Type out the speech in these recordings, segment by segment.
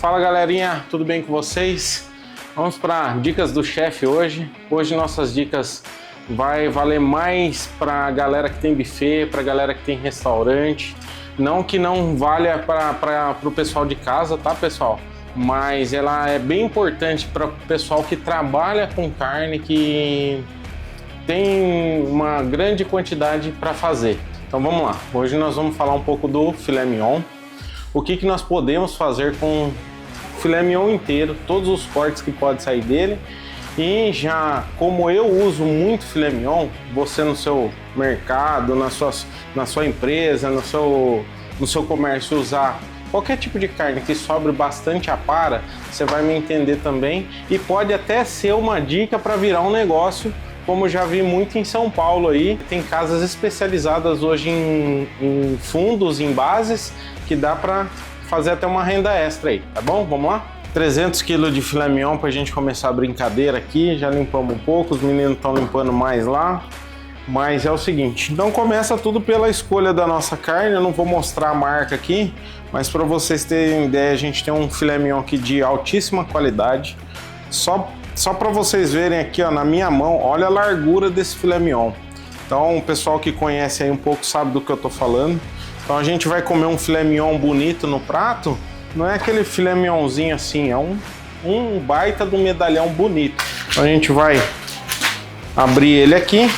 Fala galerinha, tudo bem com vocês? Vamos para dicas do chefe hoje. Hoje nossas dicas vai valer mais para galera que tem buffet, para galera que tem restaurante. Não que não valha para o pessoal de casa, tá pessoal? Mas ela é bem importante para o pessoal que trabalha com carne, que tem uma grande quantidade para fazer. Então vamos lá, hoje nós vamos falar um pouco do filé mignon. O que nós podemos fazer com o filé mignon inteiro, todos os cortes que pode sair dele. E já como eu uso muito filé mignon, você no seu mercado, na sua empresa, no seu comércio usar qualquer tipo de carne que sobre bastante a para, você vai me entender também. E pode até ser uma dica para virar um negócio, como já vi muito em São Paulo aí. Tem casas especializadas hoje em fundos, em bases, que dá para fazer até uma renda extra aí, tá bom? Vamos lá? 300 kg de filé mignon pra gente começar a brincadeira aqui. Já limpamos um pouco, os meninos estão limpando mais lá. Mas é o seguinte, então começa tudo pela escolha da nossa carne. Eu não vou mostrar a marca aqui, mas para vocês terem ideia, a gente tem um filé mignon aqui de altíssima qualidade. Só para vocês verem aqui, ó, na minha mão, olha a largura desse filé mignon. Então o pessoal que conhece aí um pouco sabe do que eu tô falando. Então a gente vai comer um filé mignon bonito no prato, não é aquele filé mignonzinho assim, é um baita do medalhão bonito. Então a gente vai abrir ele aqui.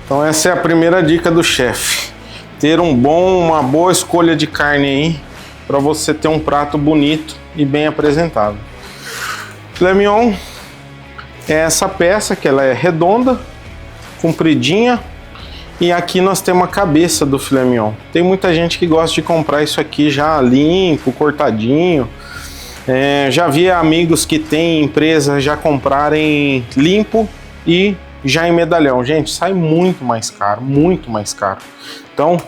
Então essa é a primeira dica do chefe. Ter uma boa escolha de carne aí, para você ter um prato bonito e bem apresentado. Filé mignon é essa peça que ela é redonda, compridinha. E aqui nós temos a cabeça do filé mignon. Tem muita gente que gosta de comprar isso aqui já limpo, cortadinho. Já vi amigos que têm empresa já comprarem limpo e já em medalhão. Gente, sai muito mais caro, muito mais caro. Então,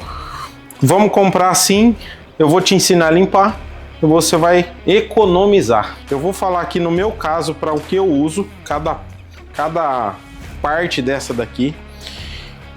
vamos comprar assim. Eu vou te ensinar a limpar e você vai economizar. Eu vou falar aqui no meu caso para o que eu uso, cada parte dessa daqui.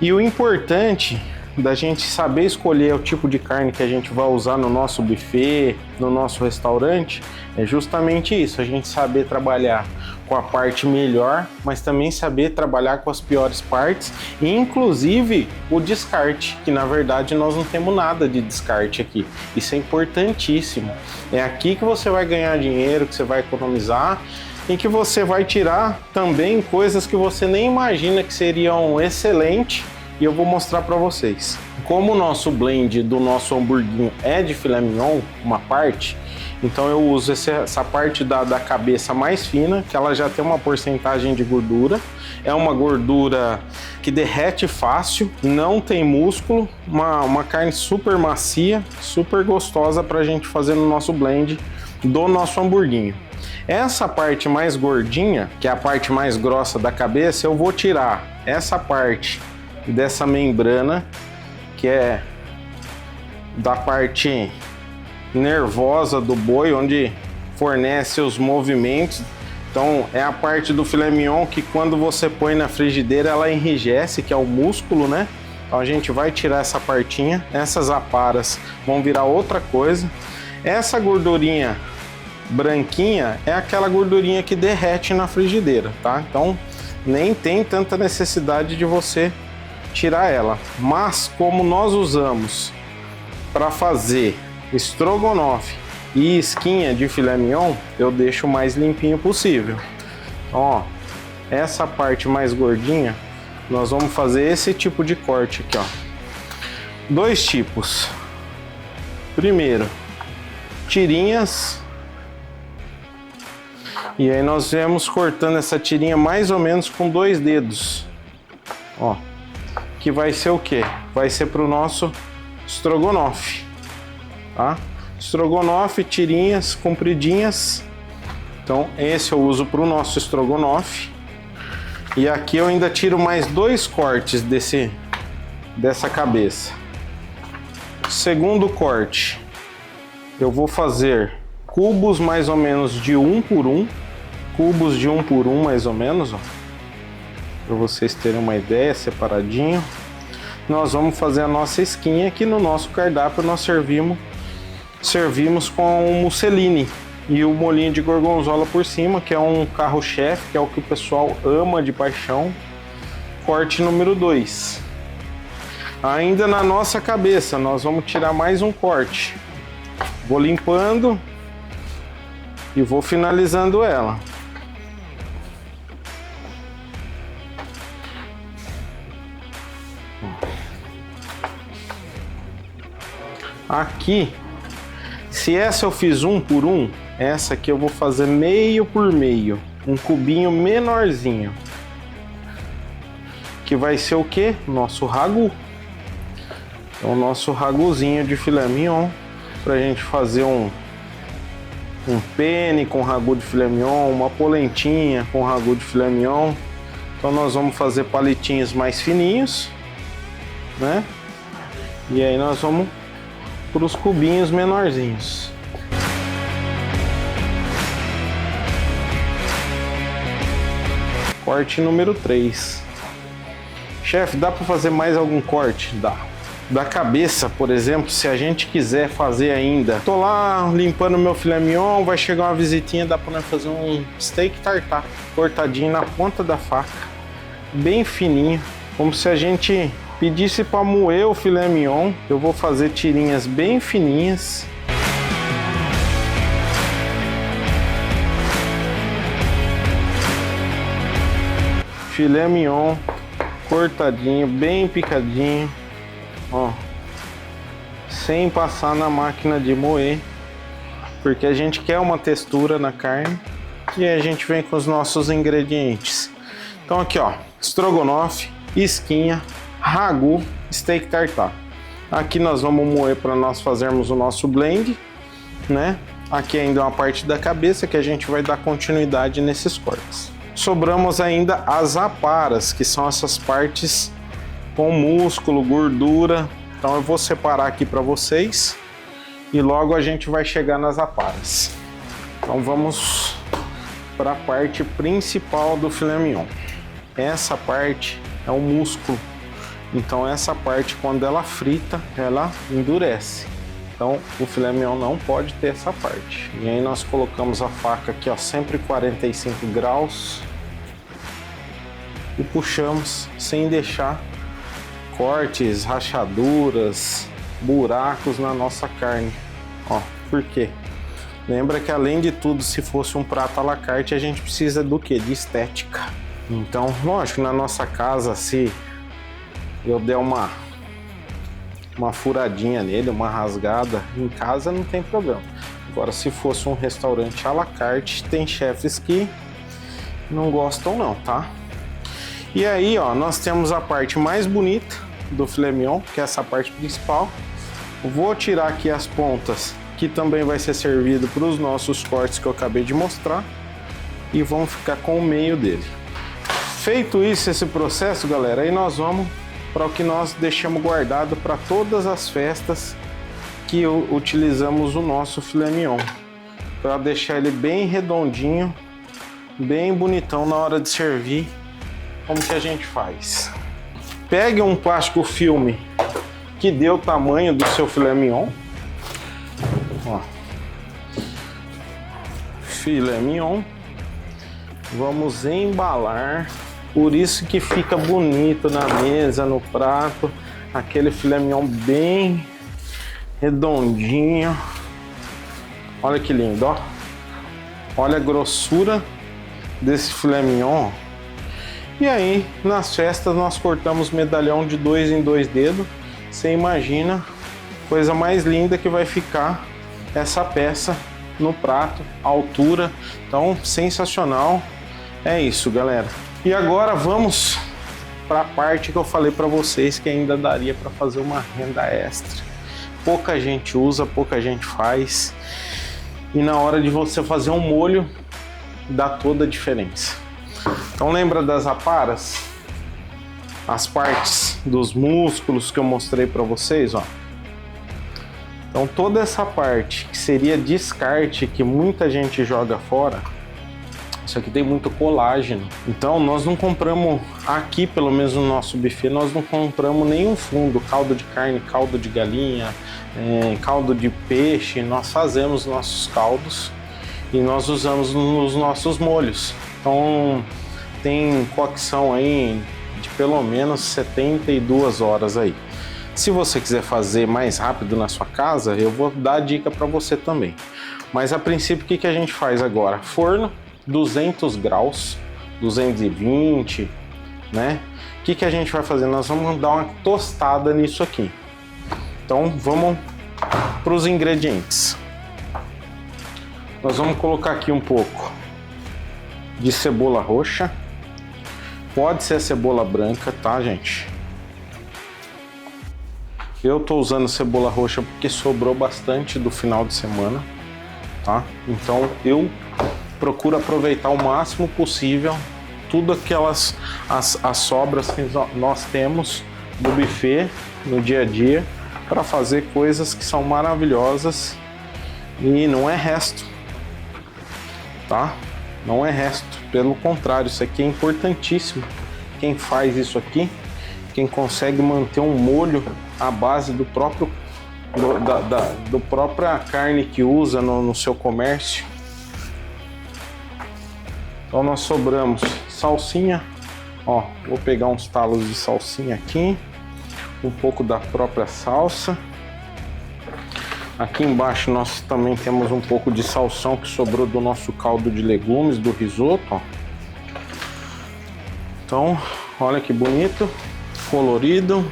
E o importante da gente saber escolher o tipo de carne que a gente vai usar no nosso buffet, no nosso restaurante, é justamente isso, a gente saber trabalhar com a parte melhor, mas também saber trabalhar com as piores partes, e inclusive o descarte, que na verdade nós não temos nada de descarte aqui. Isso é importantíssimo. É aqui que você vai ganhar dinheiro, que você vai economizar, em que você vai tirar também coisas que você nem imagina que seriam excelentes, e eu vou mostrar para vocês. Como o nosso blend do nosso hamburguinho é de filé mignon, uma parte, então eu uso essa parte da cabeça mais fina, que ela já tem uma porcentagem de gordura. É uma gordura que derrete fácil, não tem músculo, uma carne super macia, super gostosa para a gente fazer no nosso blend do nosso hamburguinho. Essa parte mais gordinha, que é a parte mais grossa da cabeça, eu vou tirar essa parte dessa membrana, que é da parte nervosa do boi, onde fornece os movimentos. Então é a parte do filé mignon que quando você põe na frigideira ela enrijece, que é o músculo, né? Então a gente vai tirar essa partinha, essas aparas vão virar outra coisa. Essa gordurinha branquinha é aquela gordurinha que derrete na frigideira, tá? Então nem tem tanta necessidade de você tirar ela. Mas como nós usamos para fazer estrogonofe e esquinha de filé mignon, eu deixo o mais limpinho possível. Ó, essa parte mais gordinha, nós vamos fazer esse tipo de corte aqui, ó. Dois tipos. Primeiro, tirinhas. E aí nós vamos cortando essa tirinha mais ou menos com 2 dedos. Ó, que vai ser o quê? Vai ser para o nosso estrogonofe, tá? Estrogonofe, tirinhas compridinhas. Então esse eu uso para o nosso estrogonofe. E aqui eu ainda tiro mais 2 cortes dessa cabeça. Segundo corte, eu vou fazer cubos mais ou menos de 1 por 1, cubos de 1 por 1 mais ou menos, ó. Para vocês terem uma ideia, separadinho. Nós vamos fazer a nossa esquinha, que no nosso cardápio nós servimos servimos com o musseline e o molhinho de gorgonzola por cima, que é um carro-chefe, que é o que o pessoal ama de paixão. Corte número 2. Ainda na nossa cabeça, nós vamos tirar mais um corte. Vou limpando e vou finalizando ela. Aqui, se essa eu fiz 1 por 1, essa aqui eu vou fazer meio por meio, um cubinho menorzinho, que vai ser o que? Nosso ragu. Então, o nosso raguzinho de filé mignon, pra gente fazer um penne com ragu de filé mignon, uma polentinha com ragu de filé mignon. Então nós vamos fazer palitinhos mais fininhos, né? E aí nós vamos para os cubinhos menorzinhos. Corte número 3. Chefe, dá para fazer mais algum corte? Dá. Da cabeça, por exemplo, se a gente quiser fazer ainda. Tô lá limpando meu filé mignon, vai chegar uma visitinha, dá para nós fazer um steak tartar, cortadinho na ponta da faca, bem fininho, como se a gente pedisse para moer o filé mignon. Eu vou fazer tirinhas bem fininhas. Filé mignon cortadinho, bem picadinho, ó, sem passar na máquina de moer, porque a gente quer uma textura na carne. E a gente vem com os nossos ingredientes. Então aqui, ó, estrogonofe, esquinha, ragu, steak tartar. Aqui nós vamos moer para nós fazermos o nosso blend, né? Aqui ainda é uma parte da cabeça que a gente vai dar continuidade nesses cortes. Sobramos ainda as aparas, que são essas partes com músculo, gordura. Então eu vou separar aqui para vocês e logo a gente vai chegar nas aparas. Então vamos para a parte principal do filé mignon. Essa parte é o músculo. Então essa parte, quando ela frita, ela endurece. Então o filé mignon não pode ter essa parte. E aí nós colocamos a faca aqui, ó, sempre 45 graus. E puxamos sem deixar cortes, rachaduras, buracos na nossa carne. Ó, por quê? Lembra que além de tudo, se fosse um prato à la carte, a gente precisa do quê? De estética. Então, lógico, na nossa casa, se eu der uma furadinha nele, uma rasgada, em casa não tem problema. Agora, se fosse um restaurante à la carte, tem chefes que não gostam não, tá? E aí, ó, nós temos a parte mais bonita do filé mignon, que é essa parte principal. Vou tirar aqui as pontas, que também vai ser servido para os nossos cortes que eu acabei de mostrar, e vamos ficar com o meio dele. Feito isso, esse processo, galera, aí nós vamos para o que nós deixamos guardado para todas as festas que utilizamos o nosso filé mignon, para deixar ele bem redondinho, bem bonitão na hora de servir. Como que a gente faz? Pegue um plástico filme que dê o tamanho do seu filé mignon. Ó. Filé mignon. Vamos embalar. Por isso que fica bonito na mesa, no prato. Aquele filé mignon bem redondinho. Olha que lindo, ó. Olha a grossura desse filé mignon. E aí, nas festas, nós cortamos medalhão de 2 em 2 dedos. Você imagina, coisa mais linda que vai ficar essa peça no prato, a altura. Então, sensacional. É isso, galera. E agora vamos para a parte que eu falei para vocês que ainda daria para fazer uma renda extra. Pouca gente usa, pouca gente faz. E na hora de você fazer um molho, dá toda a diferença. Então lembra das aparas? As partes dos músculos que eu mostrei para vocês, ó. Então toda essa parte que seria descarte, que muita gente joga fora, Isso aqui tem muito colágeno. Então nós não compramos, aqui pelo menos no nosso buffet, nós não compramos nenhum fundo, caldo de carne, caldo de galinha, caldo de peixe. Nós fazemos nossos caldos e nós usamos nos nossos molhos. Então tem cocção aí de pelo menos 72 horas aí. Se você quiser fazer mais rápido na sua casa, eu vou dar a dica para você também. Mas a princípio, o que a gente faz agora? Forno, 200 graus, 220, né? O que a gente vai fazer? Nós vamos dar uma tostada nisso aqui. Então vamos para os ingredientes. Nós vamos colocar aqui um pouco de cebola roxa. Pode ser a cebola branca, tá, gente? Eu tô usando cebola roxa porque sobrou bastante do final de semana, tá? Então eu procuro aproveitar o máximo possível tudo aquelas as sobras que nós temos do buffet no dia a dia para fazer coisas que são maravilhosas e não é resto, tá? Não é resto, pelo contrário, isso aqui é importantíssimo. Quem faz isso aqui, quem consegue manter um molho à base do próprio do própria carne que usa no seu comércio. Então nós sobramos salsinha, ó, vou pegar uns talos de salsinha aqui, um pouco da própria salsa. Aqui embaixo nós também temos um pouco de salsão que sobrou do nosso caldo de legumes, do risoto, ó. Então, olha que bonito, colorido,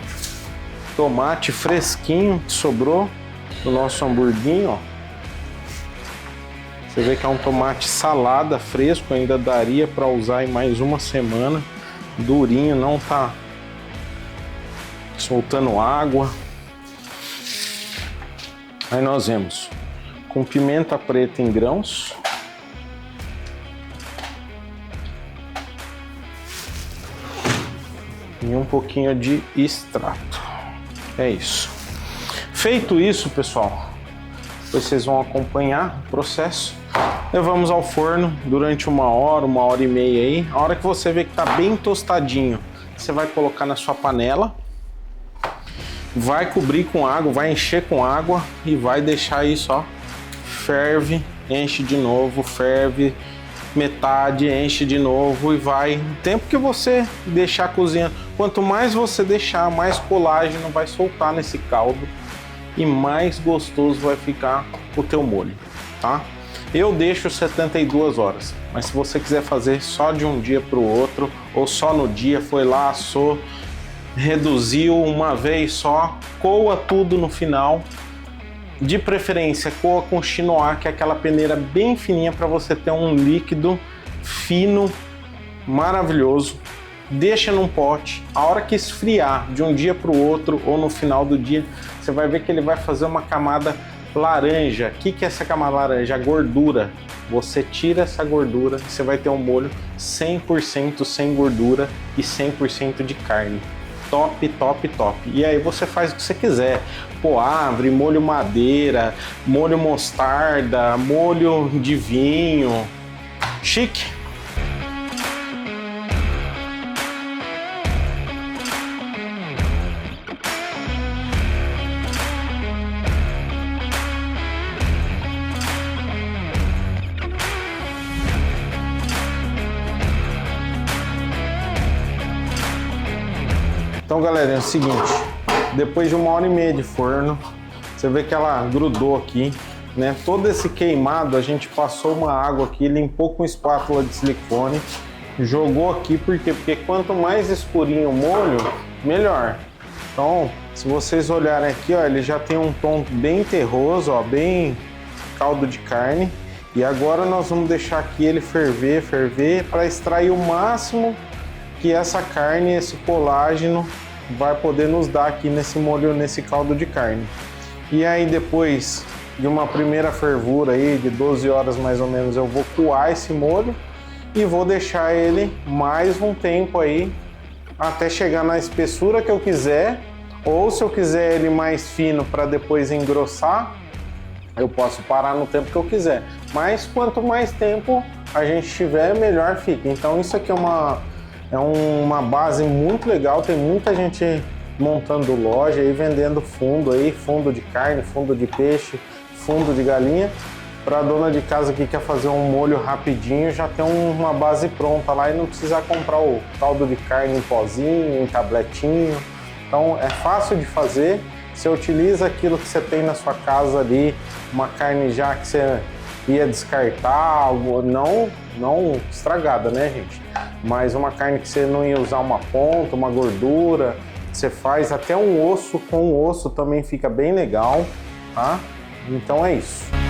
tomate fresquinho que sobrou do nosso hamburguinho, ó. Você vê que é um tomate salada, fresco, ainda daria para usar em mais uma semana. Durinho, não tá soltando água. Aí nós vemos com pimenta preta em grãos. E um pouquinho de extrato. É isso. Feito isso, pessoal, vocês vão acompanhar o processo. Levamos ao forno durante uma hora e meia aí. A hora que você vê que tá bem tostadinho, você vai colocar na sua panela, vai cobrir com água, vai encher com água e vai deixar isso, ó, ferve, enche de novo, ferve metade, enche de novo e vai. O tempo que você deixar cozinhando, quanto mais você deixar, mais colágeno vai soltar nesse caldo e mais gostoso vai ficar o teu molho, tá? Eu deixo 72 horas, mas se você quiser fazer só de um dia para o outro, ou só no dia, foi lá, assou, reduziu uma vez só, coa tudo no final. De preferência, coa com chinois, que é aquela peneira bem fininha para você ter um líquido fino, maravilhoso. Deixa num pote, a hora que esfriar de um dia para o outro ou no final do dia, você vai ver que ele vai fazer uma camada laranja. O que é essa camada laranja? A gordura. Você tira essa gordura e você vai ter um molho 100% sem gordura e 100% de carne. Top, top, top. E aí você faz o que você quiser. Poavre, molho madeira, molho mostarda, molho de vinho. Chique. Então, galera, é o seguinte, depois de uma hora e meia de forno, você vê que ela grudou aqui, né? Todo esse queimado, a gente passou uma água aqui, limpou com espátula de silicone, jogou aqui, por quê? Porque quanto mais escurinho o molho, melhor. Então, se vocês olharem aqui, ó, ele já tem um tom bem terroso, ó, bem caldo de carne. E agora nós vamos deixar aqui ele ferver, para extrair o máximo que essa carne, esse colágeno vai poder nos dar aqui nesse molho, nesse caldo de carne. E aí depois de uma primeira fervura aí de 12 horas mais ou menos, eu vou coar esse molho e vou deixar ele mais um tempo aí até chegar na espessura que eu quiser, ou se eu quiser ele mais fino para depois engrossar, eu posso parar no tempo que eu quiser. Mas quanto mais tempo a gente tiver, melhor fica. Então isso aqui é uma base muito legal. Tem muita gente montando loja e vendendo fundo aí, fundo de carne, fundo de peixe, fundo de galinha. Para dona de casa que quer fazer um molho rapidinho, já tem uma base pronta lá e não precisa comprar o caldo de carne em pozinho, em tabletinho. Então é fácil de fazer. Você utiliza aquilo que você tem na sua casa ali, uma carne já que você ia descartar, não estragada, né, gente? Mas uma carne que você não ia usar uma ponta, uma gordura, você faz até um osso, com o osso também fica bem legal, tá? Então é isso.